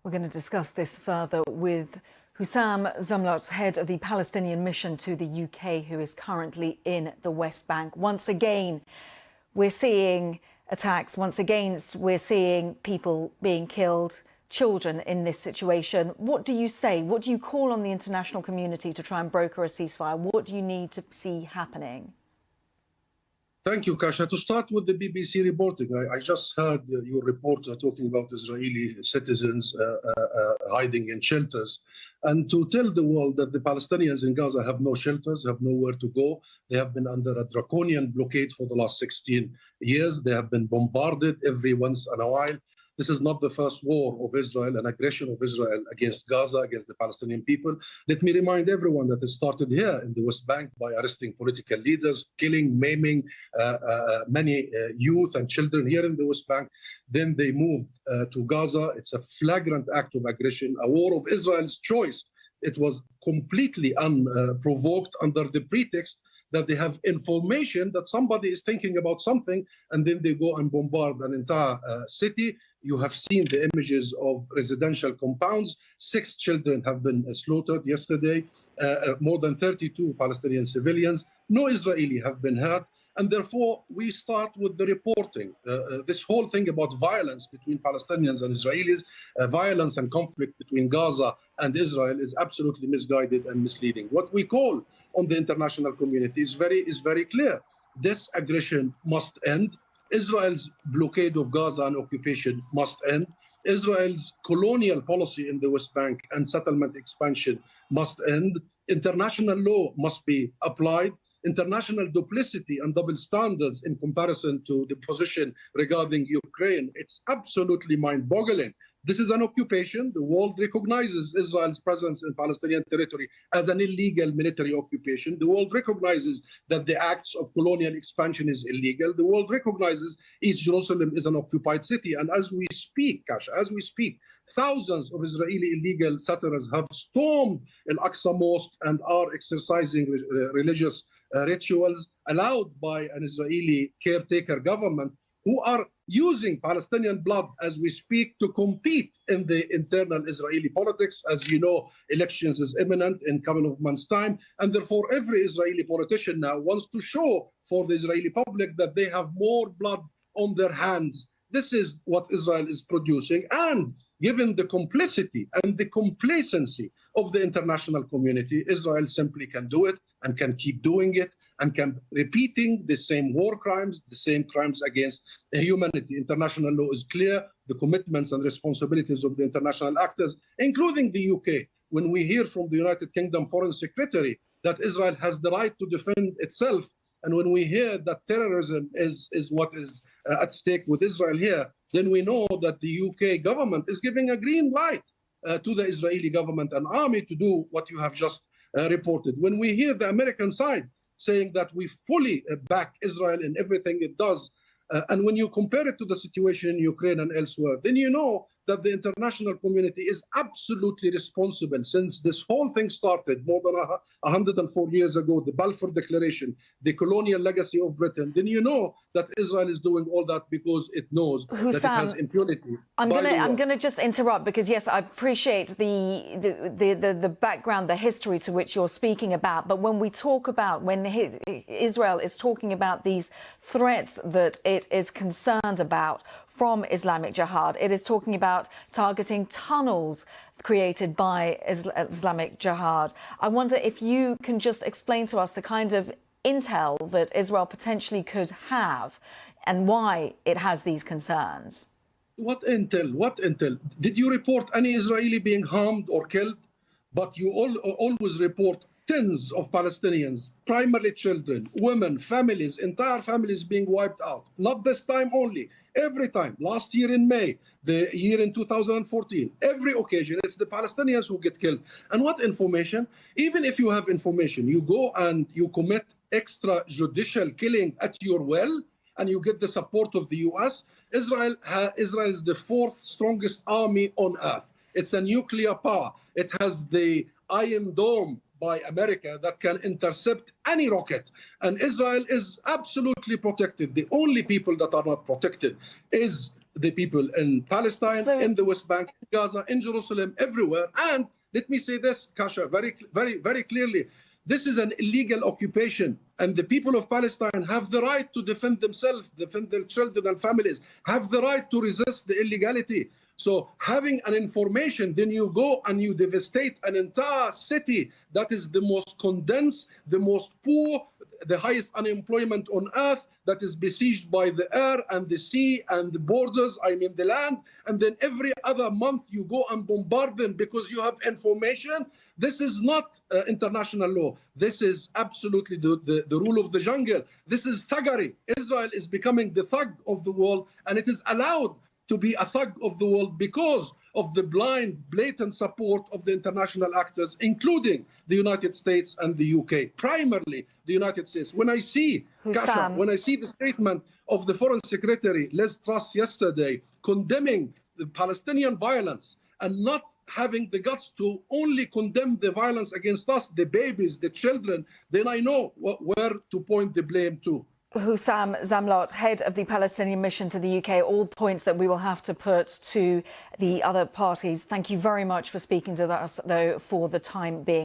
We're going to discuss this further with Hussam Zomlot, head of the Palestinian mission to the UK, who is currently in the West Bank. Once again, we're seeing attacks. Once again, we're seeing people being killed, children in this situation. What do you say? What do you call on the international community to try and broker a ceasefire? What do you need to see happening? Thank you, Kasha. To start with the BBC reporting, I just heard your reporter talking about Israeli citizens hiding in shelters. And to tell the world that the Palestinians in Gaza have no shelters, have nowhere to go. They have been under a draconian blockade for the last 16 years. They have been bombarded every once in a while. This is not the first war of Israel, an aggression of Israel against Gaza, against the Palestinian people. Let me remind everyone that it started here in the West Bank by arresting political leaders, killing, maiming many youth and children here in the West Bank. Then they moved to Gaza. It's a flagrant act of aggression, a war of Israel's choice. It was completely unprovoked under the pretext that they have information that somebody is thinking about something, and then they go and bombard an entire city. You have seen the images of residential compounds. 6 children have been slaughtered yesterday, more than 32 Palestinian civilians. No Israeli have been hurt. And therefore, we start with the reporting. This whole thing about violence between Palestinians and Israelis, violence and conflict between Gaza and Israel is absolutely misguided and misleading. What we call on the international community is very clear. This aggression must end. Israel's blockade of Gaza and occupation must end. Israel's colonial policy in the West Bank and settlement expansion must end. International law must be applied. International duplicity and double standards in comparison to the position regarding Ukraine, it's absolutely mind-boggling. This is an occupation. The world recognizes Israel's presence in Palestinian territory as an illegal military occupation. The world recognizes that the acts of colonial expansion is illegal. The world recognizes East Jerusalem is an occupied city. And as we speak, Kasha, as we speak, thousands of Israeli illegal settlers have stormed Al-Aqsa Mosque and are exercising religious rituals allowed by an Israeli caretaker government, who are using Palestinian blood as we speak to compete in the internal Israeli politics. As you know, elections is imminent in a couple of months' time. And therefore, every Israeli politician now wants to show for the Israeli public that they have more blood on their hands. This is what Israel is producing. And given the complicity and the complacency of the international community, Israel simply can do it and can keep doing it and can repeating the same war crimes, the same crimes against humanity. International law is clear. The commitments and responsibilities of the international actors, including the UK. When we hear from the United Kingdom Foreign Secretary that Israel has the right to defend itself, and when we hear that terrorism is what is at stake with Israel here, then we know that the UK government is giving a green light to the Israeli government and army to do what you have just reported. When we hear the American side saying that we fully back Israel in everything it does, and when you compare it to the situation in Ukraine and elsewhere, then you know that the international community is absolutely responsible since this whole thing started more than 104 years ago, the Balfour Declaration, the colonial legacy of Britain. Then you know that Israel is doing all that because it knows Hussam, that it has impunity. I'm going to just interrupt because, yes, I appreciate the background, the history to which you're speaking about. But when we talk about, when Israel is talking about these threats that it is concerned about from Islamic Jihad, it is talking about targeting tunnels created by Islamic Jihad. I wonder if you can just explain to us the kind of intel that Israel potentially could have and why it has these concerns. What intel? What intel? Did you report any Israeli being harmed or killed? But you always report tens of Palestinians, primarily children, women, families, entire families being wiped out. Not this time only, every time. Last year in May, the year in 2014, every occasion, it's the Palestinians who get killed. And what information? Even if you have information, you go and you commit extrajudicial killing at your will, and you get the support of the US. Israel is the 4th strongest army on earth. It's a nuclear power. It has the Iron Dome by America that can intercept any rocket. And Israel is absolutely protected. The only people that are not protected is the people in Palestine, So- in the West Bank, in Gaza, in Jerusalem, everywhere. And let me say this, Kasha, very clearly. This is an illegal occupation, and the people of Palestine have the right to defend themselves, defend their children and families, have the right to resist the illegality. So having an information, then you go and you devastate an entire city that is the most condensed, the most poor, the highest unemployment on earth, that is besieged by the air and the sea and the borders, I mean the land. And then every other month you go and bombard them because you have information. This is not international law. This is absolutely the rule of the jungle. This is thuggery. Israel is becoming the thug of the world, and it is allowed to be a thug of the world because of the blind, blatant support of the international actors, including the United States and the UK, primarily the United States. When I see, Kasha, when I see the statement of the Foreign Secretary, Liz Truss, yesterday, condemning the Palestinian violence and not having the guts to only condemn the violence against us, the babies, the children, then I know where to point the blame to. Hussam Zamlot, head of the Palestinian mission to the UK, all points that we will have to put to the other parties. Thank you very much for speaking to us, though, for the time being.